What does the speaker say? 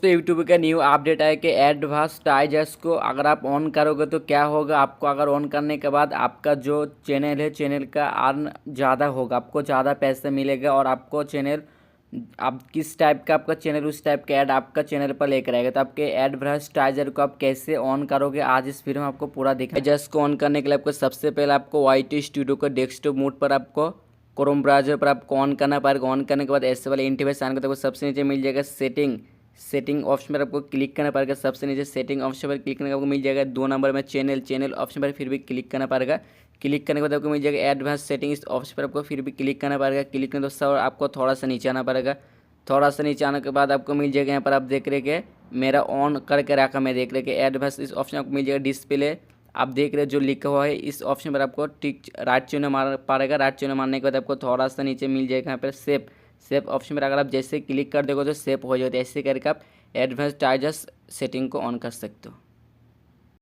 तो यूट्यूब का new update है कि एडवर्टाइजर्स को अगर आप ऑन करोगे तो क्या होगा, आपको अगर ऑन करने के बाद आपका जो चैनल है चैनल का अर्न ज़्यादा होगा, आपको ज़्यादा पैसे मिलेगा और आपको चैनल आप किस टाइप का आपका चैनल उस टाइप का ऐड आपका चैनल पर लेकर आएगा। तो आपके एडवर्टाइजर को आप कैसे ऑन करोगे आज इस वीडियो में आपको पूरा देखना है। जस्ट को ऑन करने के लिए आपको सबसे पहले आपको YT स्टूडियो को डेस्कटॉप मोड पर आपको क्रोम ब्राउजर पर आपको ऑन करना पड़ेगा। ऑन करने के बाद ऐसे वाले इंटरफेस आने के बाद सबसे नीचे मिल जाएगा सेटिंग ऑप्शन पर आपको क्लिक करना पड़ेगा। सबसे नीचे सेटिंग ऑप्शन पर क्लिक करने के आपको मिल जाएगा 2 नंबर में चैनल ऑप्शन पर फिर भी क्लिक करना पड़ेगा। क्लिक करने के बाद आपको मिल जाएगा एडवांस सेटिंग, इस ऑप्शन पर आपको फिर भी क्लिक करना पड़ेगा। क्लिक करने के बाद आपको थोड़ा सा नीचे आना पड़ेगा। थोड़ा सा नीचे आने के बाद आपको मिल जाएगा यहाँ पर आप देख रहे कि मेरा ऑन करके रखा, मैं देख रहे कि एडवांस इस ऑप्शन आपको मिल जाएगा डिस्प्ले। आप देख रहे जो लिखा हुआ है इस ऑप्शन पर आपको टिक राइट चिन्ह मार पड़ेगा। राइट चिन्ह मारने के बाद आपको थोड़ा सा नीचे मिल जाएगा यहाँ पर सेव ऑप्शन पर अगर आप जैसे क्लिक कर दोगे तो सेव हो जाएगा। ऐसे करके आप एडवर्टाइजर्स सेटिंग को ऑन कर सकते हो।